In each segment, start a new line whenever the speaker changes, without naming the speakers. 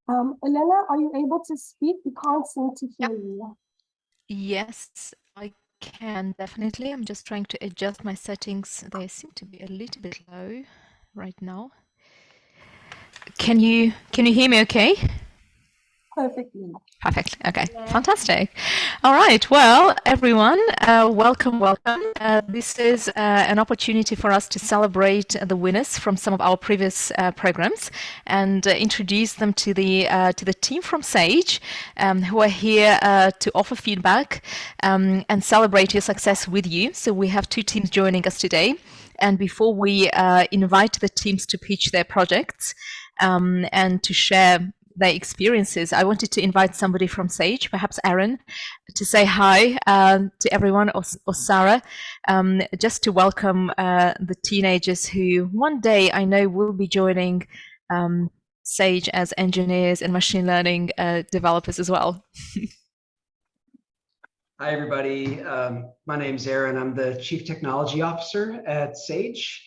Elena, are you able to speak? We can't seem to hear you.
Yes, I can definitely. I'm just trying to adjust my settings. They seem to be a little bit low right now. Can you hear me okay?
Perfectly.
Perfect. Okay, fantastic. All right. Well, everyone, welcome. This is an opportunity for us to celebrate the winners from some of our previous programs and introduce them to the team from Sage, who are here to offer feedback and celebrate your success with you. So we have two teams joining us today. And before we invite the teams to pitch their projects and to share their experiences, I wanted to invite somebody from Sage, perhaps Aaron, to say hi to everyone, or Sarah, just to welcome the teenagers who one day I know will be joining Sage as engineers and machine learning developers as well.
Hi, everybody. My name's Aaron. I'm the Chief Technology Officer at Sage.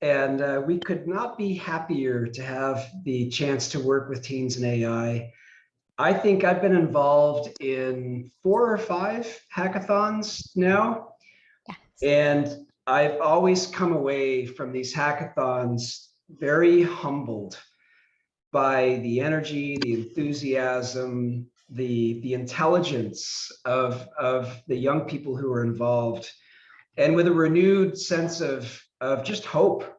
And we could not be happier to have the chance to work with teens in AI. I think I've been involved in 4 or 5 hackathons now.
Yes.
And I've always come away from these hackathons very humbled by the energy, the enthusiasm, the intelligence of the young people who are involved, and with a renewed sense of just hope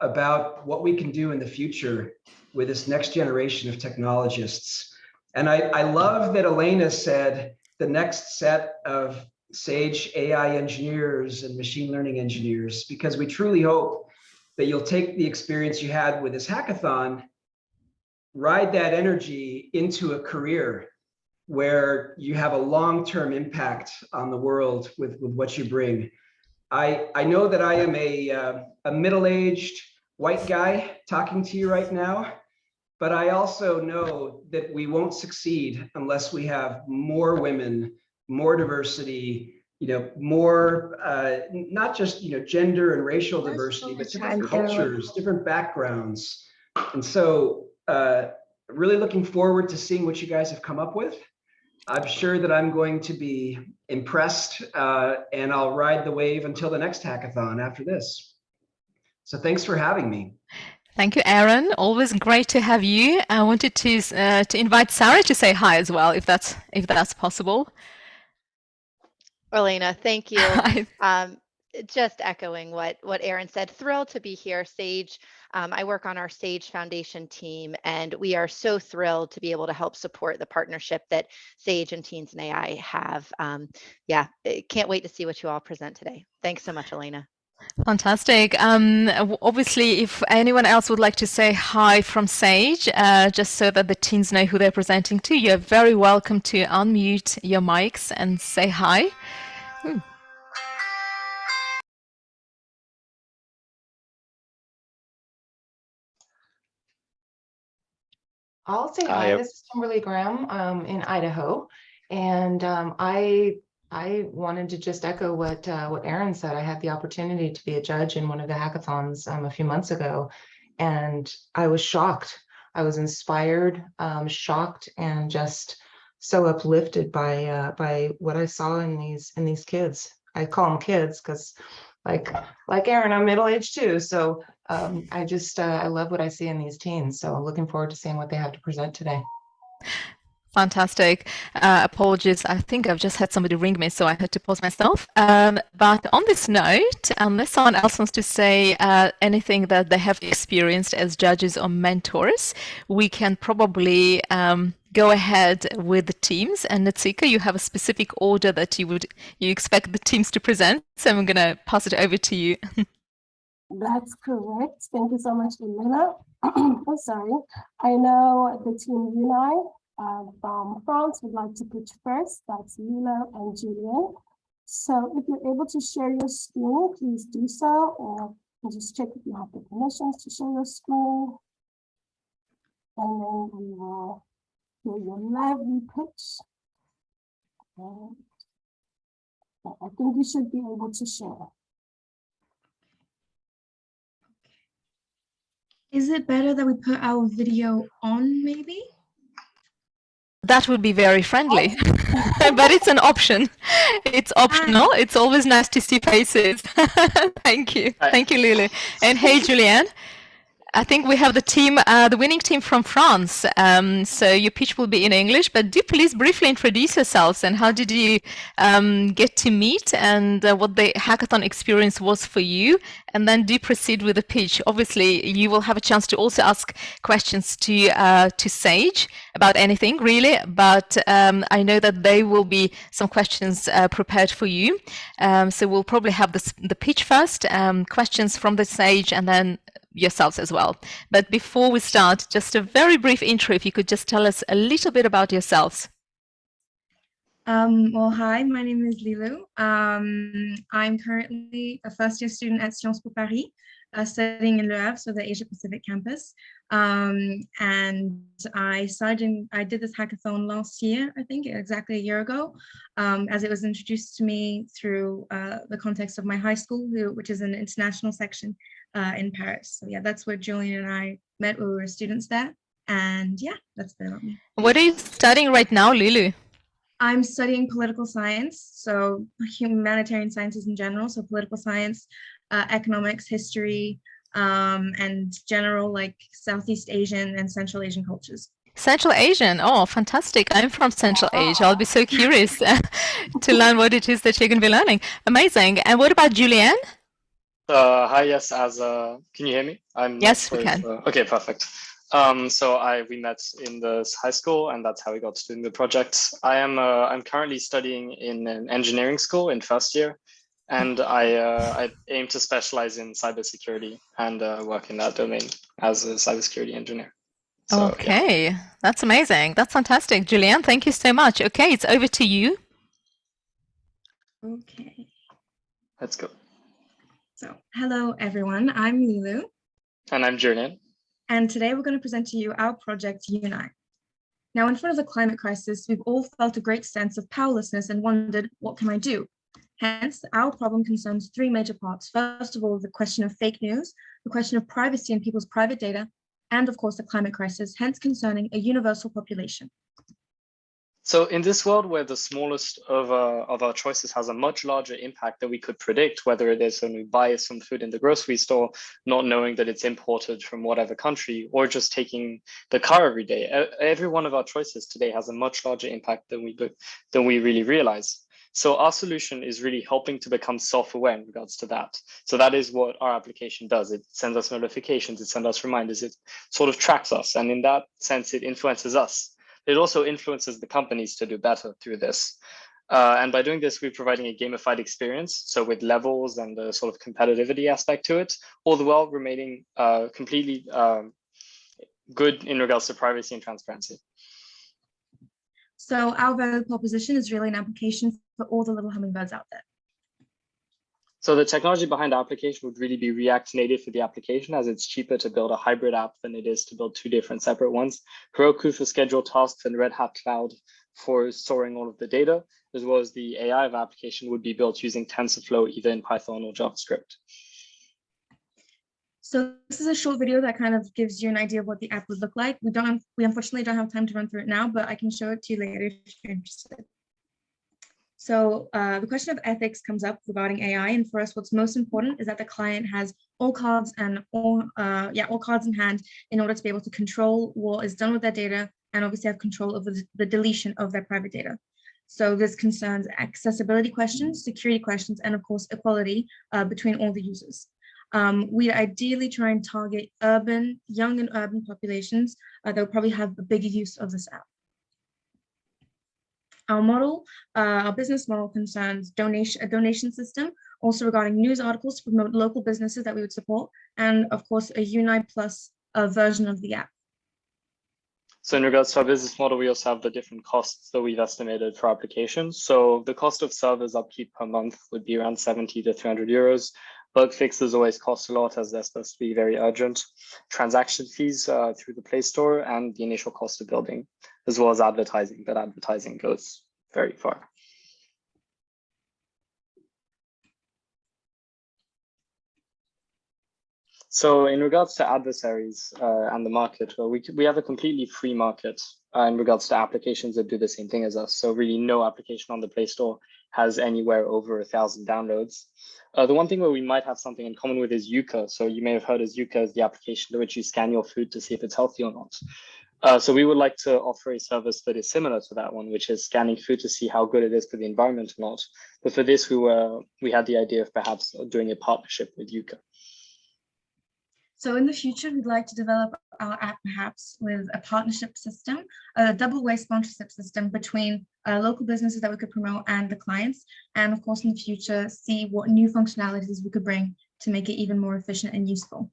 about what we can do in the future with this next generation of technologists. And I love that Elena said the next set of Sage AI engineers and machine learning engineers, because we truly hope that you'll take the experience you had with this hackathon, ride that energy into a career where you have a long-term impact on the world with what you bring. I know that I am a middle-aged white guy talking to you right now, but I also know that we won't succeed unless we have more women, more diversity, more not just gender and racial diversity, but different cultures, different backgrounds. And so really looking forward to seeing what you guys have come up with. I'm sure that I'm going to be impressed, and I'll ride the wave until the next hackathon after this. So thanks for having me.
Thank you, Aaron. Always great to have you. I wanted to invite Sarah to say hi as well, if that's possible.
Elena, thank you. Just echoing what Aaron said, thrilled to be here. Sage, I work on our Sage Foundation team, and we are so thrilled to be able to help support the partnership that Sage and Teens in AI have. Yeah, can't wait to see what you all present today. Thanks so much, Elena.
Fantastic. Obviously, if anyone else would like to say hi from Sage, just so that the teens know who they're presenting to, you're very welcome to unmute your mics and say hi.
I'll say hi. This is Kimberly Graham in Idaho, and I wanted to just echo what Aaron said. I had the opportunity to be a judge in one of the hackathons a few months ago, and I was shocked. I was inspired, shocked, and just so uplifted by what I saw in these kids. I call them kids because, like Aaron, I'm middle-aged too. So I love what I see in these teens. So looking forward to seeing what they have to present today.
Fantastic. Apologies. I think I've just had somebody ring me, so I had to pause myself. But on this note, unless someone else wants to say anything that they have experienced as judges or mentors, we can probably go ahead with the teams. And Natsika, you have a specific order that you expect the teams to present. So I'm going to pass it over to you.
That's correct. Thank you so much, Elena. Oh, sorry. I know the team Unite from France would like to pitch first. That's Lilo and Julian. So if you're able to share your screen, please do so, or just check if you have the permissions to share your screen. And then we will hear your lively pitch. And I think you should be able to share.
Is it better that we put our video on, maybe?
That would be very friendly, but it's an option. It's optional. It's always nice to see faces. Thank you. Thank you, Lulu. And hey, Julianne. I think we have the team, the winning team from France. So your pitch will be in English, but do please briefly introduce yourselves and how did you get to meet and what the hackathon experience was for you, and then do proceed with the pitch. Obviously, you will have a chance to also ask questions to Sage about anything really, but I know that there will be some questions prepared for you. So we'll probably have the pitch first, questions from the Sage, and then yourselves as well. But before we start, just a very brief intro, if you could just tell us a little bit about yourselves.
Well, hi, my name is Lilou. I'm currently a first-year student at Sciences Po Paris, studying in Le Havre, so the Asia Pacific campus. And I did this hackathon last year, I think exactly a year ago, as it was introduced to me through the context of my high school, which is an international section in Paris. So yeah, that's where Julian and I met when we were students there. And yeah, that's a bit about me.
What are you studying right now, Lulu?
I'm studying political science, so humanitarian sciences in general, so political science, economics, history, and general like Southeast Asian and Central Asian cultures.
Central Asian, oh, fantastic. I'm from Central Asia. I'll be so curious to learn what it is that you're going to be learning. Amazing. And what about Julianne?
Hi, yes, can you hear me?
Yes, we can.
Okay, perfect. So we met in the high school, and that's how we got to doing the project. I'm currently studying in an engineering school in first year, and I aim to specialize in cybersecurity and work in that domain as a cybersecurity engineer. So,
okay, yeah. That's amazing. That's fantastic. Julianne, thank you so much. Okay, it's over to you.
Okay.
Let's go.
So, hello everyone, I'm Lilou.
And I'm Julian.
And today we're going to present to you our project, Unite. Now, in front of the climate crisis, we've all felt a great sense of powerlessness and wondered, what can I do? Hence, our problem concerns three major parts. First of all, the question of fake news, the question of privacy in people's private data, and of course, the climate crisis, hence concerning a universal population.
So in this world where the smallest of our choices has a much larger impact than we could predict, whether it is when we buy some food in the grocery store, not knowing that it's imported from whatever country, or just taking the car every day, every one of our choices today has a much larger impact than we really realize. So our solution is really helping to become self-aware in regards to that. So that is what our application does. It sends us notifications, it sends us reminders, it sort of tracks us. And in that sense, it influences us. It also influences the companies to do better through this. And by doing this, we're providing a gamified experience. So with levels and the sort of competitivity aspect to it, all the while remaining completely good in regards to privacy and transparency.
So our value proposition is really an application for all the little hummingbirds out there.
So the technology behind the application would really be React Native for the application, as it's cheaper to build a hybrid app than it is to build two different separate ones. Heroku for scheduled tasks and Red Hat Cloud for storing all of the data, as well as the AI of application would be built using TensorFlow, either in Python or JavaScript.
So this is a short video that kind of gives you an idea of what the app would look like. We unfortunately don't have time to run through it now, but I can show it to you later if you're interested. So the question of ethics comes up regarding AI, and for us, what's most important is that the client has all cards in hand in order to be able to control what is done with their data, and obviously have control over the deletion of their private data. So this concerns accessibility questions, security questions, and of course equality between all the users. We ideally try and target young and urban populations that will probably have a bigger use of this app. Our business model concerns a donation system, also regarding news articles to promote local businesses that we would support, and of course a Unite Plus version of the app.
So in regards to our business model, we also have the different costs that we've estimated for applications. So the cost of servers upkeep per month would be around 70 to 300 euros. Bug fixes always cost a lot, as they're supposed to be very urgent. Transaction fees through the Play Store, and the initial cost of building, as well as advertising, but advertising goes very far. So in regards to adversaries and the market, well, we have a completely free market in regards to applications that do the same thing as us. So really no application on the Play Store has anywhere over 1,000 downloads. The one thing where we might have something in common with is Yuka. So you may have heard as Yuka is the application to which you scan your food to see if it's healthy or not. So we would like to offer a service that is similar to that one, which is scanning food to see how good it is for the environment or not. But for this, we had the idea of perhaps doing a partnership with Yuka.
So in the future, we'd like to develop our app perhaps with a partnership system, a double-way sponsorship system between local businesses that we could promote and the clients. And of course, in the future, see what new functionalities we could bring to make it even more efficient and useful.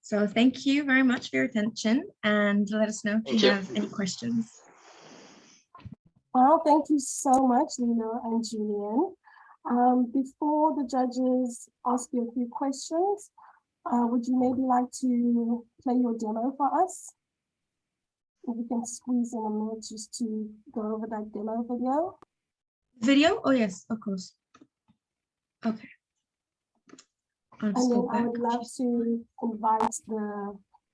So thank you very much for your attention, and let us know if you have any questions.
Well, thank you so much, Lilo and Julian. Before the judges ask you a few questions, would you maybe like to play your demo for us? If you can squeeze in a minute just to go over that demo video.
Video? Oh, yes, of course. Okay.
And then I would love to invite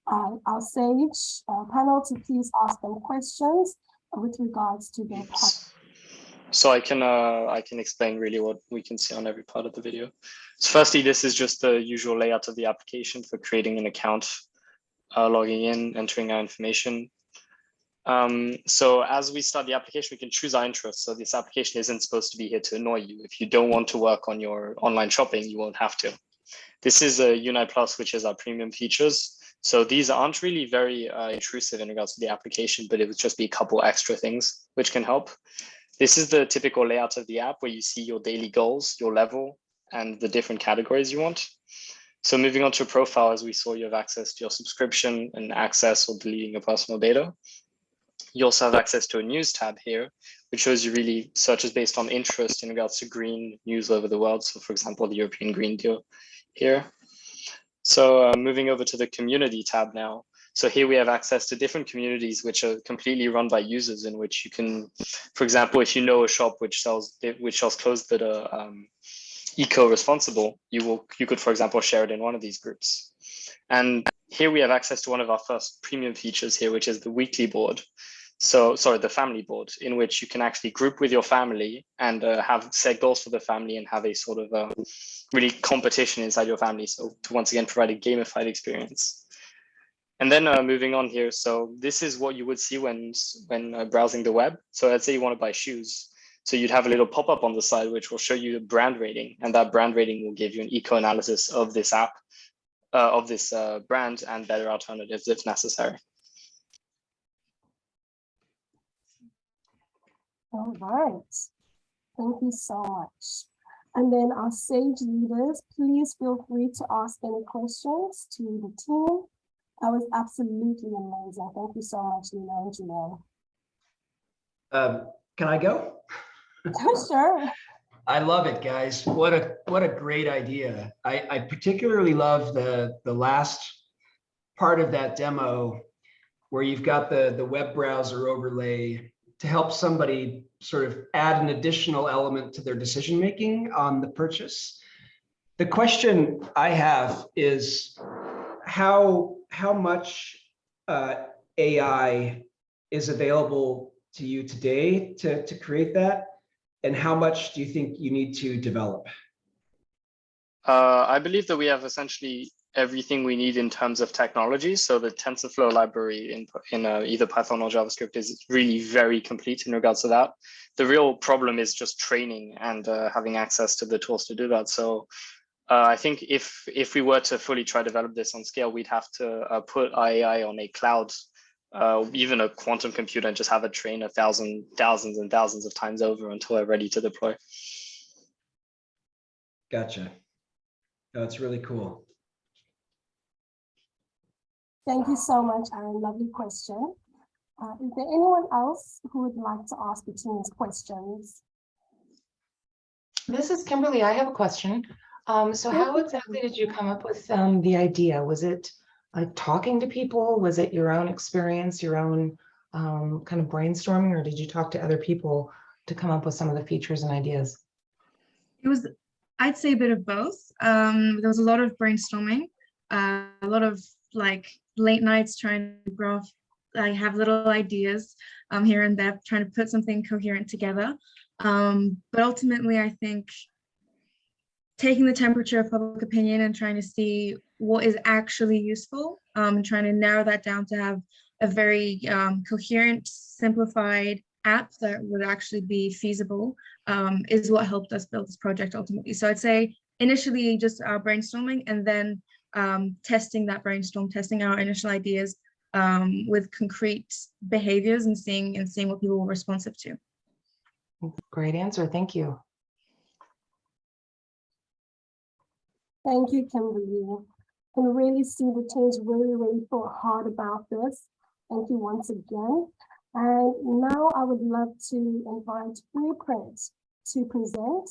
our SAGE panel to please ask them questions with regards to their part.
So I can explain really what we can see on every part of the video. So firstly, this is just the usual layout of the application for creating an account, logging in, entering our information. So as we start the application, we can choose our interests. So this application isn't supposed to be here to annoy you. If you don't want to work on your online shopping, you won't have to. This is a Unite Plus, which is our premium features. So these aren't really very intrusive in regards to the application, but it would just be a couple extra things which can help. This is the typical layout of the app where you see your daily goals, your level, and the different categories you want. So moving on to a profile, as we saw, you have access to your subscription and access or deleting your personal data. You also have access to a news tab here, which shows you really searches based on interest in regards to green news over the world. So for example, the European Green Deal here. So moving over to the community tab now. So here we have access to different communities which are completely run by users, in which you can, for example, if you know a shop which sells clothes that are eco-responsible, you could, for example, share it in one of these groups. And here we have access to one of our first premium features here, which is the weekly board. So, sorry, the family board, in which you can actually group with your family and have set goals for the family and have a sort of really competition inside your family. So to once again provide a gamified experience. And then moving on here, so this is what you would see when browsing the web. So let's say you want to buy shoes. So you'd have a little pop-up on the side which will show you the brand rating, and that brand rating will give you an eco-analysis of this app, of this brand, and better alternatives if necessary.
All right, thank you so much. And then our SAGE leaders, please feel free to ask any questions to the team. That was absolutely amazing. Thank you so much, Lilo and Julian.
Can I go?
Sure.
I love it, guys. What a great idea. I particularly love the last part of that demo where you've got the web browser overlay to help somebody sort of add an additional element to their decision-making on the purchase. The question I have is how much AI is available to you today to create that? And how much do you think you need to develop?
I believe that we have essentially everything we need in terms of technology. So the TensorFlow library in either Python or JavaScript is really very complete in regards to that. The real problem is just training and having access to the tools to do that. So I think if we were to fully try to develop this on scale, we'd have to put AI on a cloud, even a quantum computer, and just have it train thousands and thousands of times over until we're ready to deploy.
Gotcha. That's really cool.
Thank you so much, Aaron. Lovely question. Is there anyone else who would like to ask the team's questions?
This is Kimberly. I have a question. So how exactly did you come up with the idea? Was it like talking to people? Was it your own experience, your own kind of brainstorming, or did you talk to other people to come up with some of the features and ideas?
It was, I'd say, a bit of both. There was a lot of brainstorming, a lot of like late nights trying to graph. I have little ideas here and there, trying to put something coherent together. But ultimately, I think taking the temperature of public opinion and trying to see what is actually useful, and trying to narrow that down to have a very coherent, simplified app that would actually be feasible, is what helped us build this project ultimately. So I'd say initially just brainstorming, and then testing that brainstorm, testing our initial ideas with concrete behaviors and seeing what people were responsive to.
Great answer. Thank you.
Thank you, Kimberly. I can really see the teams really thought hard about this. Thank you once again. And now I would love to invite Blueprint to present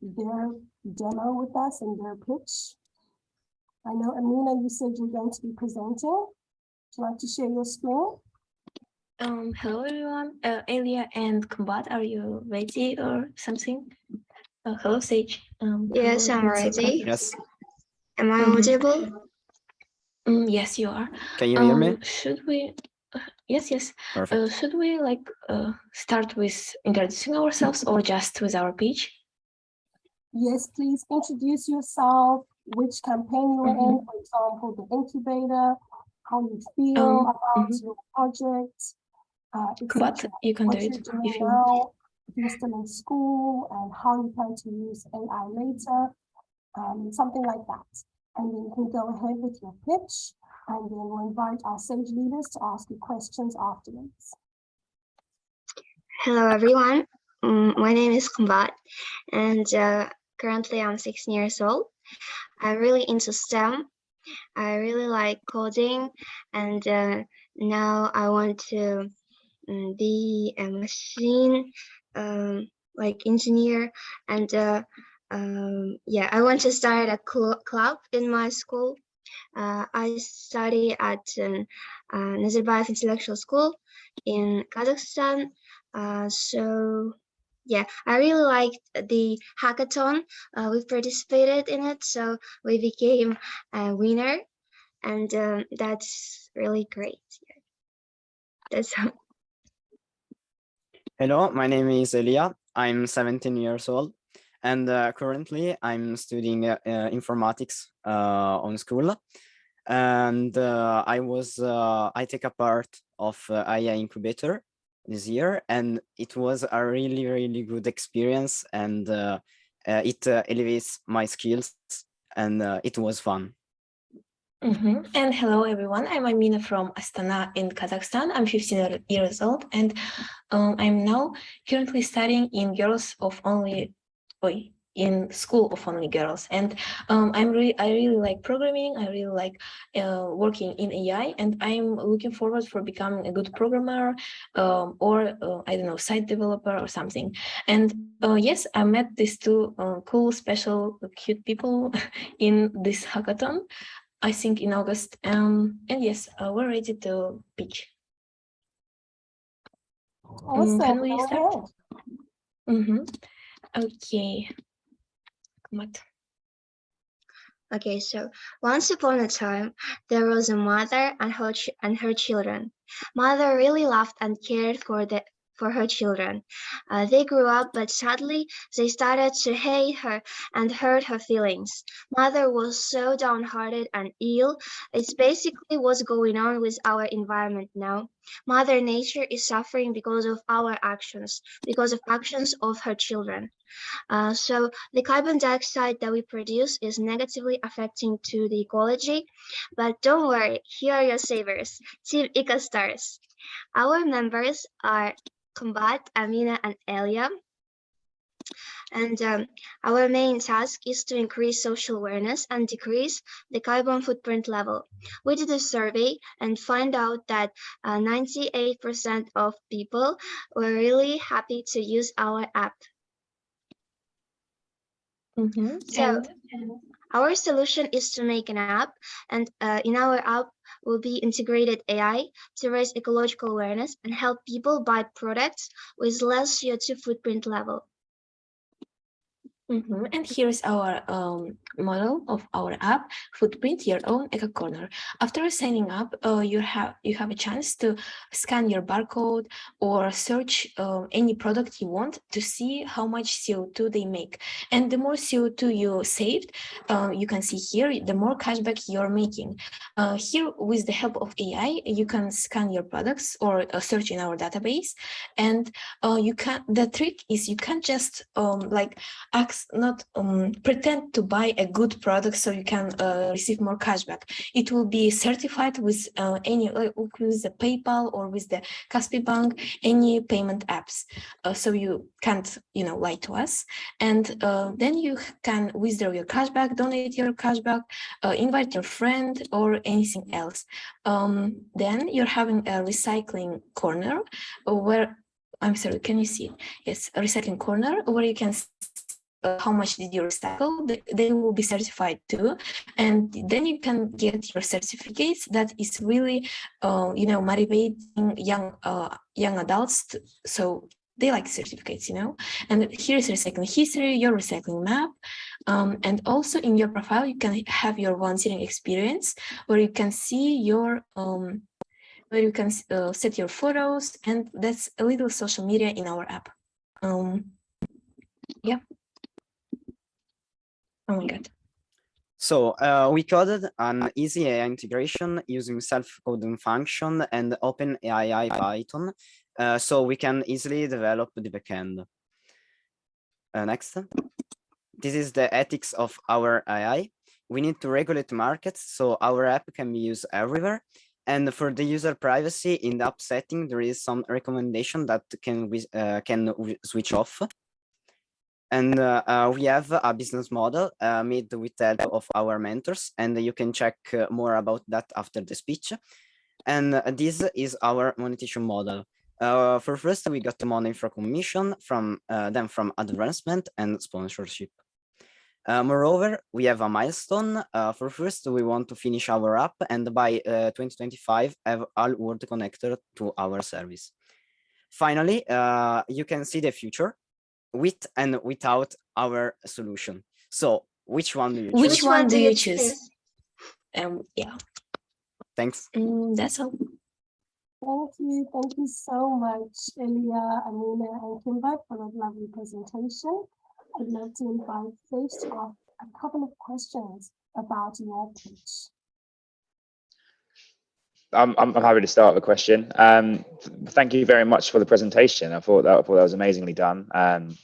their demo with us and their pitch. I know, Amina, you said you're going to be presenting. Would you like to share your screen?
Hello, everyone. Elia and Combat, are you ready or something? Hello, Sage.
Yes, I'm ready.
Yes.
Am I audible?
Yes, you are.
Can you hear me?
Should we? Yes.
Perfect.
Should we start with introducing ourselves or just with our pitch?
Yes, please introduce yourself, which campaign you were in, for example, the incubator, how you feel about your project.
But you can do
what
it
you're doing
if you
now,
want.
if you're still in school, and how you plan to use AI later, something like that. And then you can go ahead with your pitch, and then we'll invite our Sage leaders to ask you questions afterwards.
Hello, everyone. My name is Combat, and currently I'm 16 years old. I'm really into STEM. I really like coding, and now I want to be a machine like engineer, and yeah, I want to start a club in my school. I study at Nazarbayev Intellectual School in Kazakhstan. So yeah, I really liked the hackathon. We participated in it, so we became a winner, and that's really great. Yeah. That's
Hello, my name is Elia. I'm 17 years old, and currently I'm studying informatics on school. And I take a part of AI incubator this year, and it was a really good experience, and it elevates my skills, and it was fun.
And hello, everyone. I'm Amina from Astana in Kazakhstan. I'm 15 years old, and I'm now currently studying in in school of only girls. And I really like programming. I really like working in AI, and I'm looking forward for becoming a good programmer, or I don't know, site developer or something. And yes, I met these two cool, special, cute people in this hackathon, I think in August. And yes, we're ready to pitch.
Awesome.
Can we start? Okay. What?
Okay, so once upon a time, there was a mother and her children. Mother really loved and cared for her children. They grew up, but sadly, they started to hate her and hurt her feelings. Mother was so downhearted and ill. It's basically what's going on with our environment now. Mother Nature is suffering because of our actions, because of actions of her children. So the carbon dioxide that we produce is negatively affecting to the ecology, but don't worry, here are your savers, Team EcoStars. Our members are Combat, Amina, and Elia. And our main task is to increase social awareness and decrease the carbon footprint level. We did a survey and find out that 98% of people were really happy to use our app. So our solution is to make an app, and in our app will be integrated AI to raise ecological awareness and help people buy products with less CO2 footprint level.
And here's our model of our app, Footprint Your Own Eco Corner. After signing up, you have a chance to scan your barcode or search any product you want to see how much CO2 they make. And the more CO2 you saved, you can see here, the more cashback you're making. Here, with the help of AI, you can scan your products or search in our database. And the trick is you can't just not pretend to buy a good product so you can receive more cashback. It will be certified with with the PayPal or with the Kaspi Bank, any payment apps. So you can't, lie to us. And then you can withdraw your cashback, donate your cashback, invite your friend or anything else. Then you're having a recycling corner where, I'm sorry, can you see it? Yes, a recycling corner where you can how much did you recycle. They will be certified too, and then you can get your certificates. That is really motivating young adults so they like certificates, and here's recycling history, your recycling map, and also in your profile you can have your volunteering experience where you can see your where you can set your photos, and that's a little social media in our app. Yeah. Oh my God.
So we coded an easy AI integration using self-coding function and OpenAI Python, so we can easily develop the backend. Next. This is the ethics of our AI. We need to regulate markets so our app can be used everywhere. And for the user privacy in the app setting, there is some recommendation that can switch off. And we have a business model made with the help of our mentors, and you can check more about that after the speech. And this is our monetization model. For first, we got the money from commission, then from advancement and sponsorship. Moreover, we have a milestone. For first, we want to finish our app, and by 2025, have all world connected to our service. Finally, you can see the future with and without our solution. So which one do you choose?
Which one do you choose? Yeah.
Thanks.
That's all.
Thank you so much, Elia, Amina, and Kimber for that lovely presentation. I'd love to invite Faith to ask a couple of questions about your pitch.
I'm happy to start with a question. Thank you very much for the presentation. I thought that was amazingly done.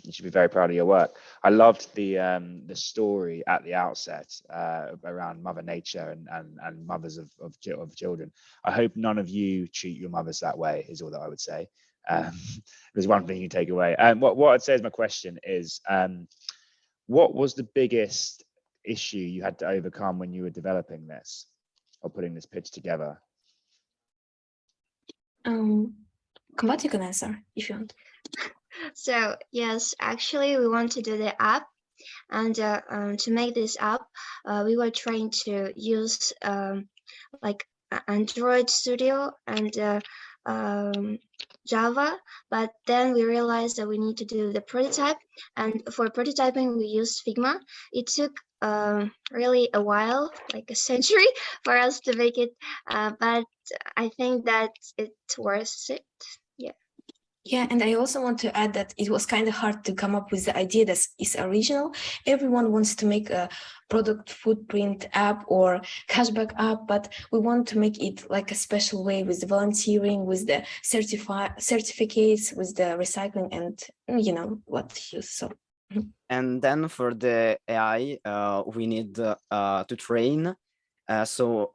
You should be very proud of your work. I loved the story at the outset around Mother Nature and mothers of children. I hope none of you treat your mothers that way. Is all that I would say. There's one thing you take away. What I'd say is my question is, what was the biggest issue you had to overcome when you were developing this or putting this pitch together?
Combat, you can answer if you want.
So yes, actually we want to do the app, and to make this app, we were trying to use like Android Studio and Java, but then we realized that we need to do the prototype, and for prototyping we used Figma. It took really a while, like a century, for us to make it, but I think that it's worth it. Yeah.
Yeah, and I also want to add that it was kind of hard to come up with the idea that is original. Everyone wants to make a product footprint app or cashback app, but we want to make it like a special way with the volunteering, with the certificates, with the recycling, and what use. So.
And then for the AI, we need to train. So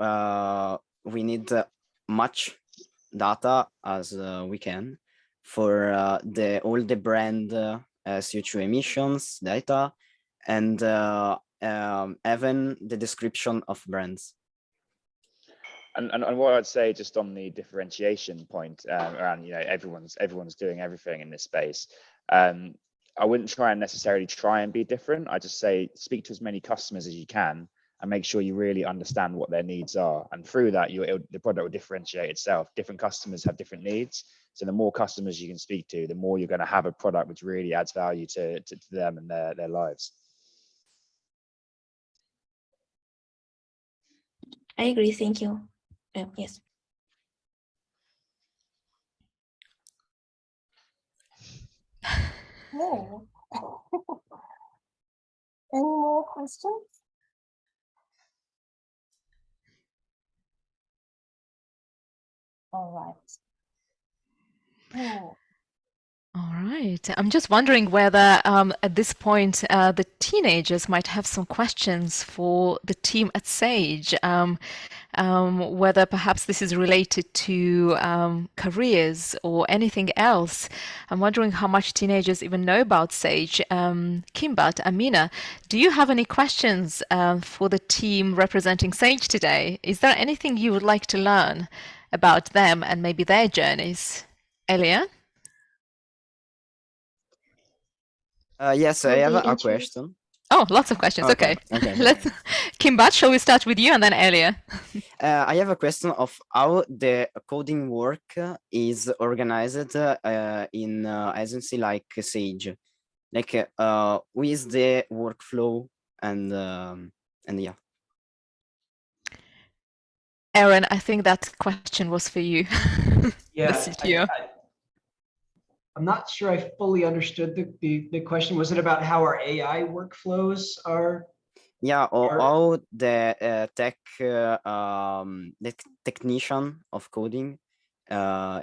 we need much data as we can for all the brand CO2 emissions data, and even the description of brands.
And what I'd say just on the differentiation point around everyone's doing everything in this space. I wouldn't try and necessarily try and be different. I just say speak to as many customers as you can and make sure you really understand what their needs are. And through that, the product will differentiate itself. Different customers have different needs. So the more customers you can speak to, the more you're going to have a product which really adds value to them and their lives.
I agree. Thank you. Yes.
No. Any more questions? All right. Oh.
All right. I'm just wondering whether at this point the teenagers might have some questions for the team at Sage. Whether perhaps this is related to careers or anything else. I'm wondering how much teenagers even know about Sage. Kimbat, Amina, do you have any questions for the team representing Sage today? Is there anything you would like to learn about them and maybe their journeys? Elia?
Yes, I have a question.
Oh, lots of questions. Okay.
Okay.
Let's, Kimbat, shall we start with you and then Elia?
I have a question of how the coding work is organized in agency like Sage. Like, who is the workflow and yeah.
Aaron, I think that question was for you.
Yeah, I'm not sure I fully understood the question. Was it about how our AI workflows are?
Yeah, or how the the technician of coding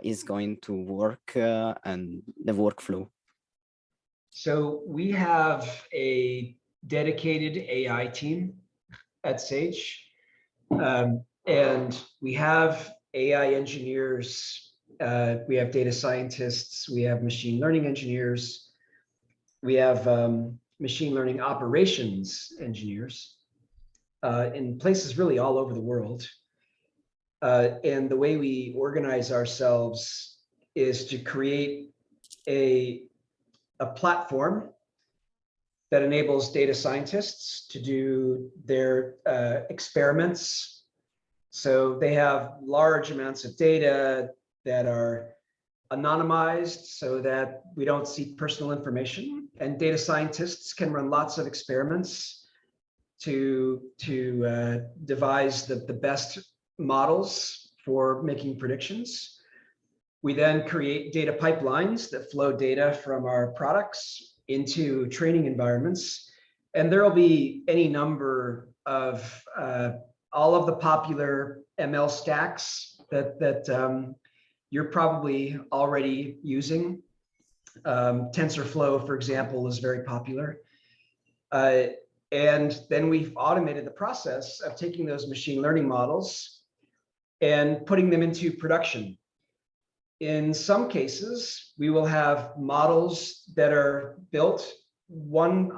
is going to work and the workflow.
So we have a dedicated AI team at Sage, and we have AI engineers. We have data scientists, we have machine learning engineers, we have machine learning operations engineers in places really all over the world. And the way we organize ourselves is to create a platform that enables data scientists to do their experiments. So they have large amounts of data that are anonymized so that we don't see personal information, and data scientists can run lots of experiments to devise the best models for making predictions. We then create data pipelines that flow data from our products into training environments, and there will be any number of all of the popular ML stacks that you're probably already using. TensorFlow, for example, is very popular. And then we've automated the process of taking those machine learning models and putting them into production. In some cases, we will have models that are built one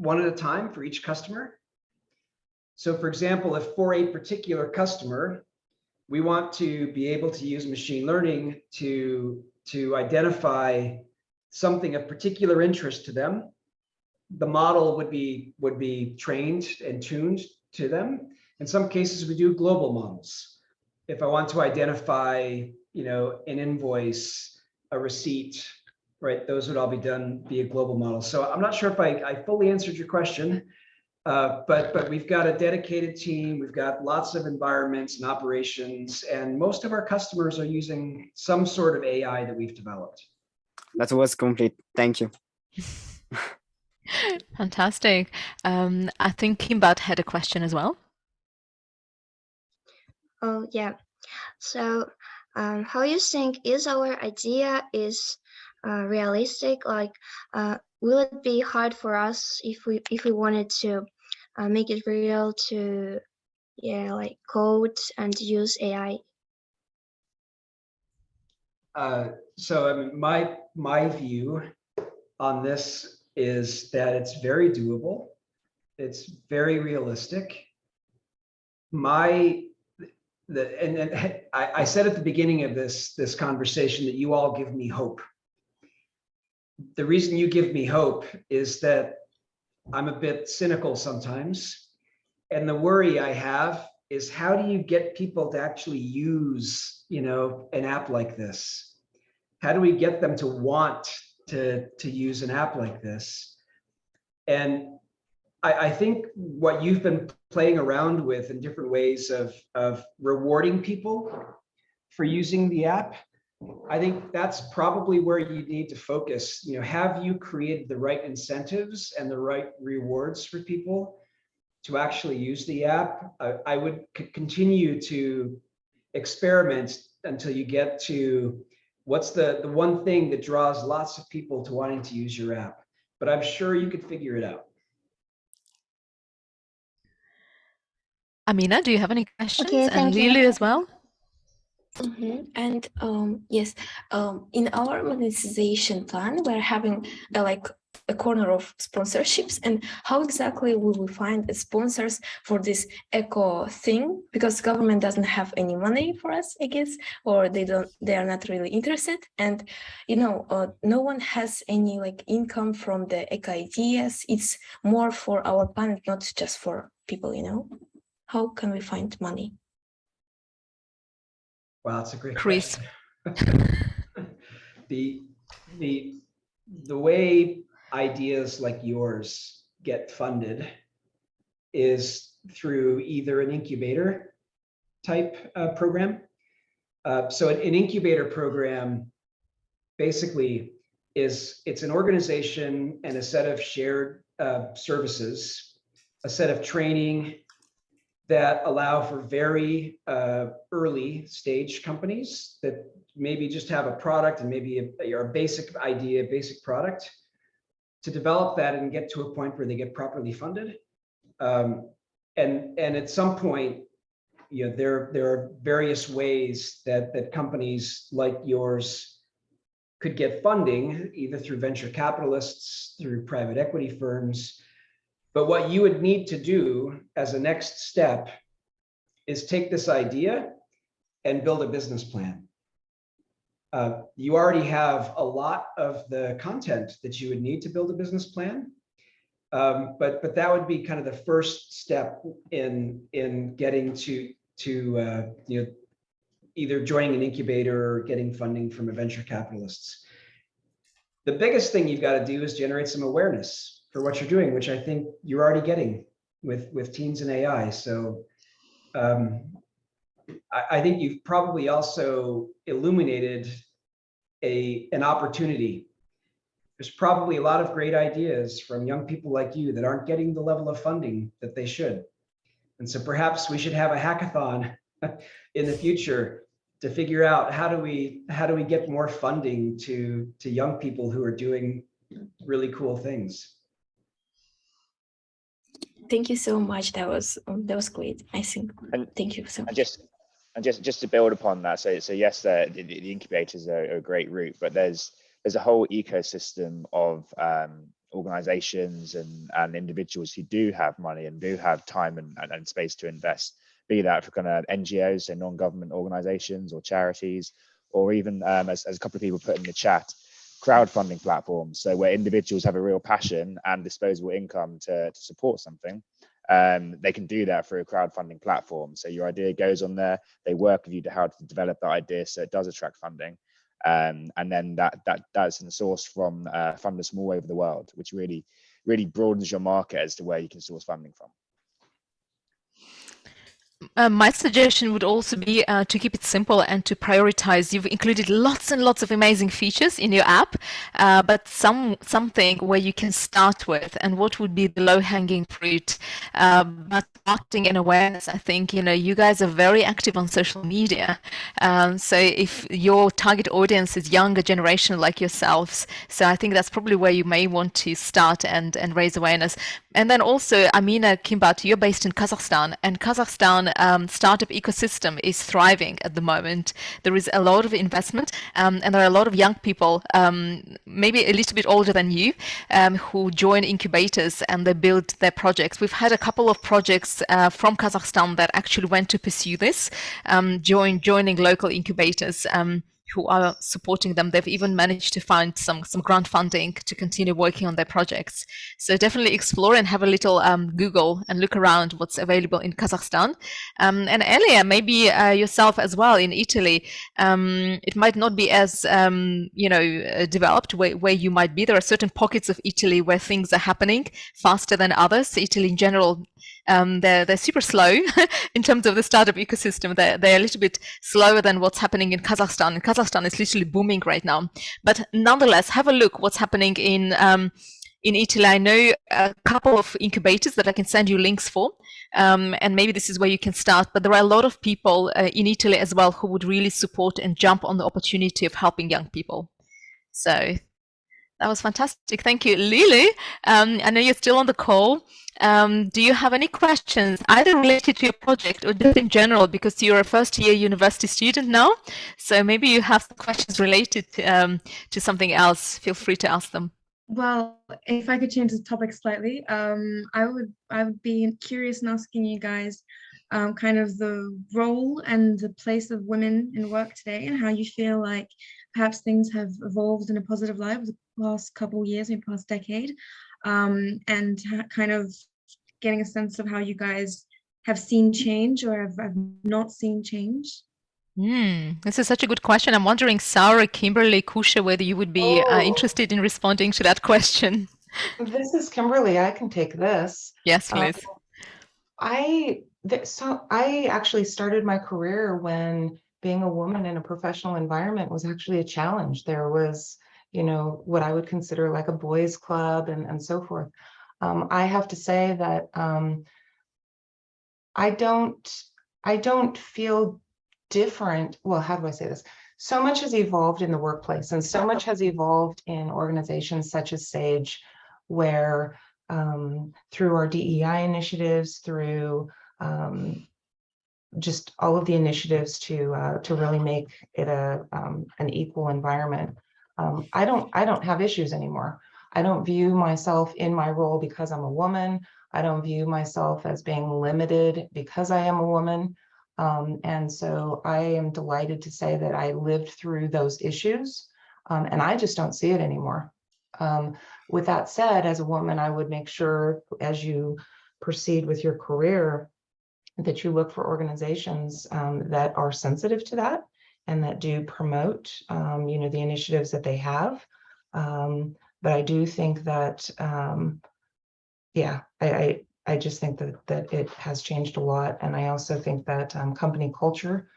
at a time for each customer. So for example, if for a particular customer, we want to be able to use machine learning to identify something of particular interest to them, the model would be trained and tuned to them. In some cases, we do global models. If I want to identify, an invoice, a receipt, right, those would all be done via global models. So I'm not sure if I fully answered your question, but we've got a dedicated team. We've got lots of environments and operations, and most of our customers are using some sort of AI that we've developed.
That was complete. Thank you.
Fantastic. I think Kimbat had a question as well.
Oh, yeah. So how you think is our idea is realistic? Like, will it be hard for us if we wanted to make it real to, like code and use AI?
So I mean, my view on this is that it's very doable. It's very realistic. I said at the beginning of this conversation that you all give me hope. The reason you give me hope is that I'm a bit cynical sometimes, And the worry I have is, how do you get people to actually use, an app like this? How do we get them to want to use an app like this? And I think what you've been playing around with in different ways of rewarding people for using the app, I think that's probably where you need to focus. Have you created the right incentives and the right rewards for people to actually use the app? I would continue to experiment until you get to what's the one thing that draws lots of people to wanting to use your app. But I'm sure you could figure it out.
Amina, do you have any questions?
Okay,
And
thank you.
Lily as well?
And yes, in our monetization plan, we're having a corner of sponsorships. And how exactly will we find sponsors for this eco thing? Because government doesn't have any money for us, I guess, or they are not really interested. And no one has any income from the eco ideas. It's more for our planet, not just for people. How can we find money?
Wow, that's a great
Chris.
question. The way ideas like yours get funded is through either an incubator type program. So an incubator program basically it's an organization and a set of shared services, a set of training that allow for very early stage companies that maybe just have a product and maybe a basic idea, basic product, to develop that and get to a point where they get properly funded. And at some point, there are various ways that companies like yours could get funding, either through venture capitalists, through private equity firms. But what you would need to do as a next step is take this idea and build a business plan. You already have a lot of the content that you would need to build a business plan. But that would be kind of the first step in getting to either joining an incubator or getting funding from a venture capitalists. The biggest thing you've got to do is generate some awareness for what you're doing, which I think you're already getting with teens and AI. So I think you've probably also illuminated an opportunity. There's probably a lot of great ideas from young people like you that aren't getting the level of funding that they should. And so perhaps we should have a hackathon in the future to figure out how do we get more funding to young people who are doing really cool things.
Thank you so much. That was great, I think. Thank you so much.
And just to build upon that, so yes, the incubators are a great route, but there's a whole ecosystem of organizations and individuals who do have money and do have time and space to invest, be that for kind of NGOs, so non-government organizations or charities, or even as a couple of people put in the chat, crowdfunding platforms. So where individuals have a real passion and disposable income to support something, they can do that through a crowdfunding platform. So your idea goes on there, they work with you to how to develop that idea so it does attract funding. And then that's in source from funders from all over the world, which really broadens your market as to where you can source funding from.
My suggestion would also be to keep it simple and to prioritize. You've included lots and lots of amazing features in your app, but something where you can start with, and what would be the low-hanging fruit. But marketing and awareness, I think, you guys are very active on social media. So if your target audience is younger generation like yourselves, so I think that's probably where you may want to start and raise awareness. And then also, Amina Kimbat, you're based in Kazakhstan, and Kazakhstan startup ecosystem is thriving at the moment. There is a lot of investment, and there are a lot of young people, maybe a little bit older than you, who join incubators and they build their projects. We've had a couple of projects from Kazakhstan that actually went to pursue this, joining local incubators. who are supporting them. They've even managed to find some grant funding to continue working on their projects. So definitely explore and have a little Google and look around what's available in Kazakhstan. And Elia, maybe yourself as well in Italy. It might not be as developed where you might be. There are certain pockets of Italy where things are happening faster than others. Italy in general, they're super slow in terms of the startup ecosystem. They're a little bit slower than what's happening in Kazakhstan. And Kazakhstan is literally booming right now. But nonetheless, have a look what's happening in Italy. I know a couple of incubators that I can send you links for, and maybe this is where you can start. But there are a lot of people in Italy as well who would really support and jump on the opportunity of helping young people. So that was fantastic. Thank you. Lily, I know you're still on the call. Do you have any questions, either related to your project or just in general, because you're a first-year university student now? So maybe you have some questions related to something else. Feel free to ask them.
Well, if I could change the topic slightly, I would be curious in asking you guys kind of the role and the place of women in work today, and how you feel like perhaps things have evolved in a positive light over the past couple of years, maybe past decade, and kind of getting a sense of how you guys have seen change or have not seen change.
This is such a good question. I'm wondering, Sarah, Kimberly, Kusha, whether you would be interested in responding to that question.
This is Kimberly. I can take this.
Yes, please.
So I actually started my career when being a woman in a professional environment was actually a challenge. There was, what I would consider like a boys' club and so forth. I have to say that I don't feel different. Well, how do I say this? So much has evolved in the workplace, and so much has evolved in organizations such as Sage, where through our DEI initiatives, through just all of the initiatives to really make it an equal environment. I don't have issues anymore. I don't view myself in my role because I'm a woman. I don't view myself as being limited because I am a woman. And so I am delighted to say that I lived through those issues, and I just don't see it anymore. With that said, as a woman, I would make sure as you proceed with your career that you look for organizations that are sensitive to that and that do promote, the initiatives that they have. But I do think that, I just think that it has changed a lot. And I also think that company culture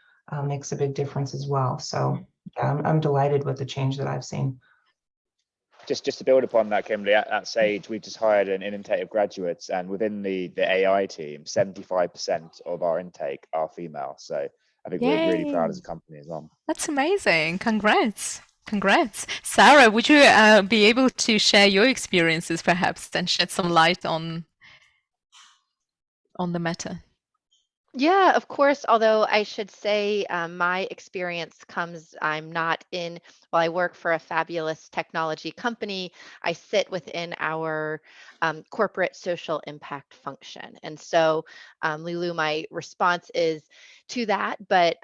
makes a big difference as well. So I'm delighted with the change that I've seen.
Just to build upon that, Kimberly, at Sage, we've just hired an intake of graduates, and within the AI team, 75% of our intake are female. So I think we're really proud as a company as well.
That's amazing. Congrats. Congrats. Sarah, would you be able to share your experiences perhaps and shed some light on the matter?
Yeah, of course. Although I should say my experience comes, I work for a fabulous technology company. I sit within our corporate social impact function. And so, Lulu, my response is to that. But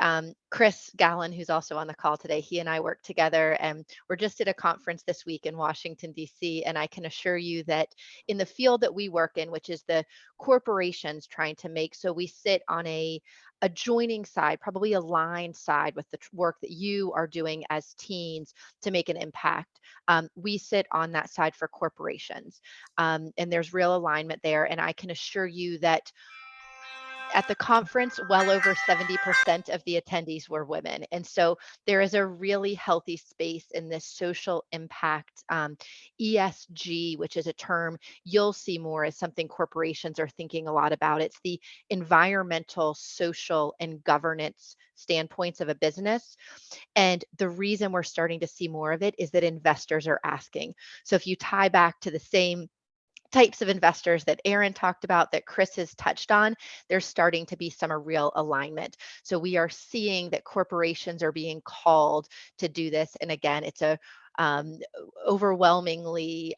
Chris Gallen, who's also on the call today, he and I work together, and we're just at a conference this week in Washington, D.C. And I can assure you that in the field that we work in, which is the corporations trying to make, so we sit on a joining side, probably a line side with the work that you are doing as teens to make an impact. We sit on that side for corporations, and there's real alignment there. And I can assure you that at the conference, well over 70% of the attendees were women. And so there is a really healthy space in this social impact, ESG, which is a term you'll see more as something corporations are thinking a lot about. It's the environmental, social, and governance standpoints of a business. And the reason we're starting to see more of it is that investors are asking. So if you tie back to the same types of investors that Aaron talked about, that Chris has touched on, there's starting to be some real alignment. So we are seeing that corporations are being called to do this. And again, it's a overwhelmingly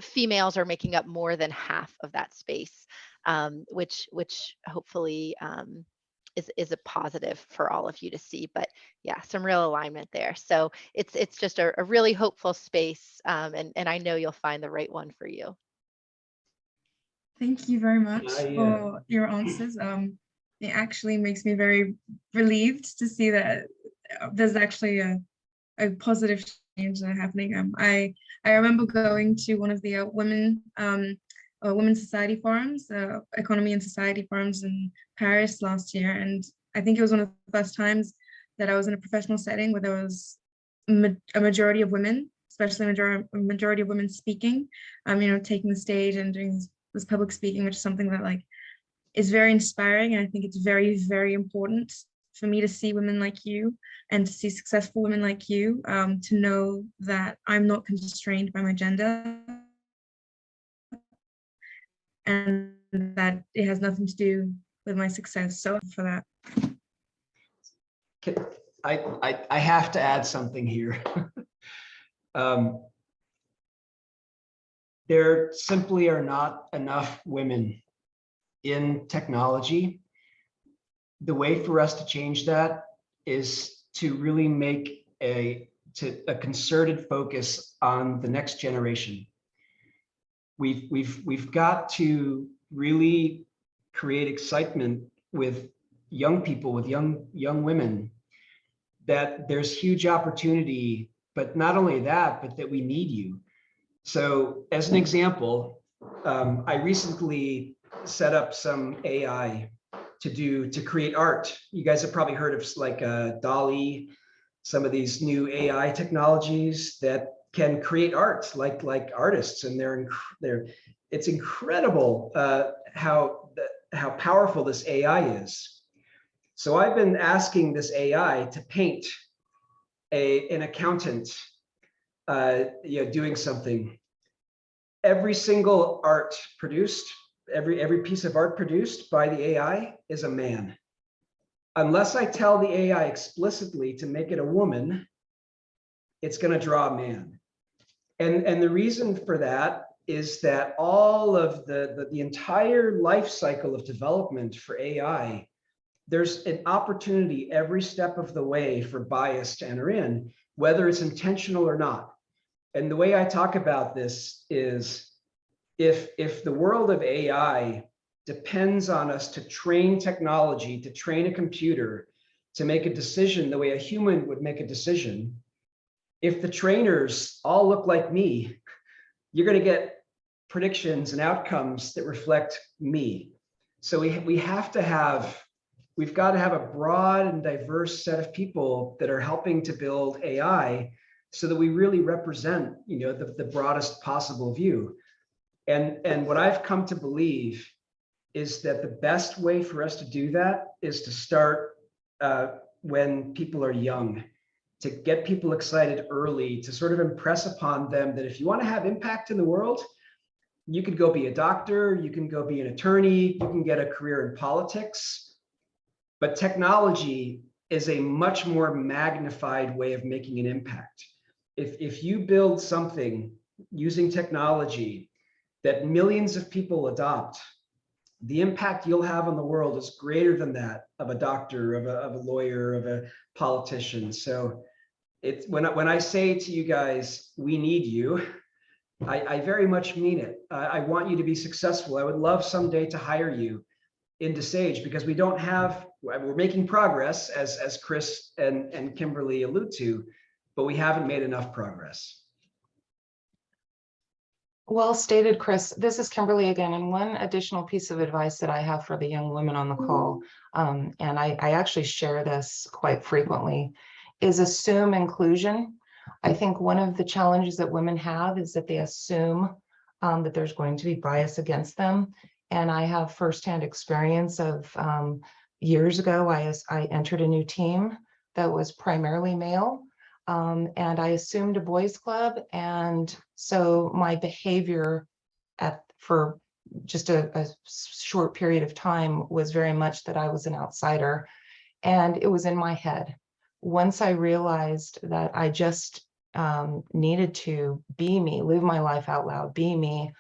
females are making up more than half of that space, which hopefully is a positive for all of you to see. But yeah, some real alignment there. So it's just a really hopeful space, and I know you'll find the right one for you.
Thank you very much for your answers. It actually makes me very relieved to see that there's actually a positive change happening. I remember going to one of the Women's Society forums, Economy and Society forums in Paris last year, and I think it was one of the first times that I was in a professional setting where there was a majority of women, especially a majority of women speaking, taking the stage and doing this public speaking, which is something that like is very inspiring. And I think it's very, very important for me to see women like you and to see successful women like you, to know that I'm not constrained by my gender and that it has nothing to do with my success. So for that.
I have to add something here. There simply are not enough women in technology. The way for us to change that is to really make a concerted focus on the next generation. We've got to really create excitement with young people, with young women, that there's huge opportunity, but not only that, but that we need you. So as an example, I recently set up some AI to create art. You guys have probably heard of like DALL-E, some of these new AI technologies that can create art like artists, and it's incredible how powerful this AI is. So I've been asking this AI to paint an accountant doing something. Every single art produced, every piece of art produced by the AI is a man. Unless I tell the AI explicitly to make it a woman, it's going to draw a man. And the reason for that is that all of the entire life cycle of development for AI, there's an opportunity every step of the way for bias to enter in, whether it's intentional or not. And the way I talk about this is, if the world of AI depends on us to train technology, to train a computer to make a decision the way a human would make a decision, if the trainers all look like me, you're going to get predictions and outcomes that reflect me. So we've got to have a broad and diverse set of people that are helping to build AI so that we really represent, the broadest possible view. And what I've come to believe is that the best way for us to do that is to start when people are young, to get people excited early, to sort of impress upon them that if you want to have impact in the world, you could go be a doctor, you can go be an attorney, you can get a career in politics. But technology is a much more magnified way of making an impact. If you build something using technology that millions of people adopt, the impact you'll have on the world is greater than that of a doctor, of a lawyer, of a politician. So it's when I say to you guys, we need you, I very much mean it. I want you to be successful. I would love someday to hire you into Sage, because we're making progress, as Chris and Kimberly allude to, but we haven't made enough progress.
Well stated, Chris. This is Kimberly again, and one additional piece of advice that I have for the young women on the call, and I actually share this quite frequently, is assume inclusion. I think one of the challenges that women have is that they assume that there's going to be bias against them. And I have firsthand experience of years ago, I entered a new team that was primarily male. And I assumed a boys' club, and so my behavior for just a short period of time was very much that I was an outsider, and it was in my head. Once I realized that I just needed to be me, live my life out loud, be me,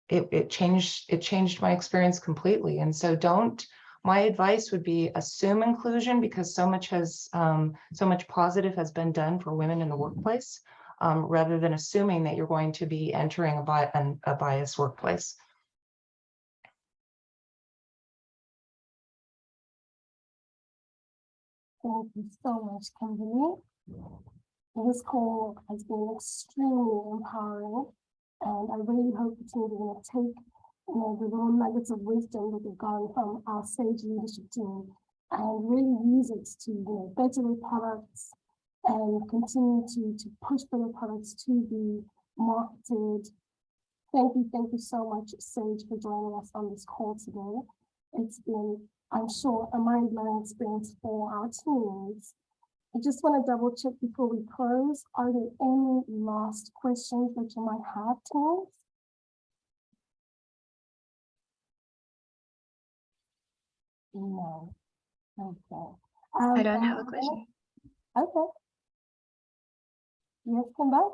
it changed my experience completely. And so don't my advice would be assume inclusion, because so much positive has been done for women in the workplace, rather than assuming that you're going to be entering a biased workplace.
Thank you so much, Kimberly. This call has been extremely empowering, and I really hope the team is going to take the little nuggets of wisdom that we've gotten from our SAGE leadership team and really use it to better their products and continue to push for their products to be marketed. Thank you so much, SAGE, for joining us on this call today. It's been, I'm sure, a mind-blowing experience for our teams. I just want to double check before we close. Are there any last questions that you might have, teams? No. Okay.
I don't have a question.
Okay. Yes, come back.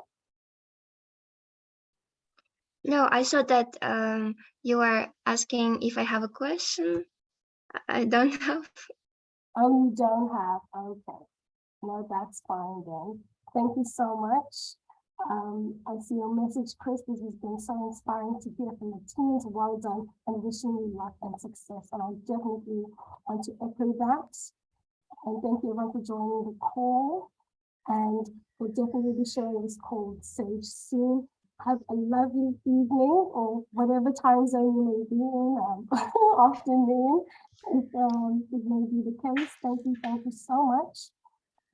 No, I saw that you are asking if I have a question. I don't have.
Oh, you don't have. Okay. No, that's fine then. Thank you so much. I see your message, Chris. This has been so inspiring to hear from the teams. Well done, and wishing you luck and success. And I definitely want to echo that. And thank you everyone for joining the call. And we'll definitely be sharing this call with SAGE soon. Have a lovely evening, or whatever time zone you may be in, afternoon, if it may be the case. Thank you so much.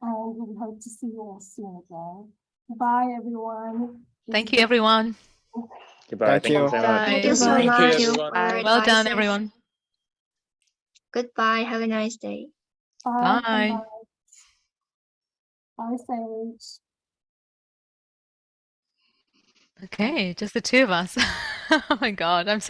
And we hope to see you all soon again. Bye, everyone.
Thank you, everyone.
Goodbye.
Thank you.
So much.
Thank you so
Thank you,
much
everyone.
for
Well done,
advices.
everyone.
Goodbye. Have a nice day.
Bye.
Bye.
Bye, Sage.
Okay, just the two of us. Oh my God, I'm so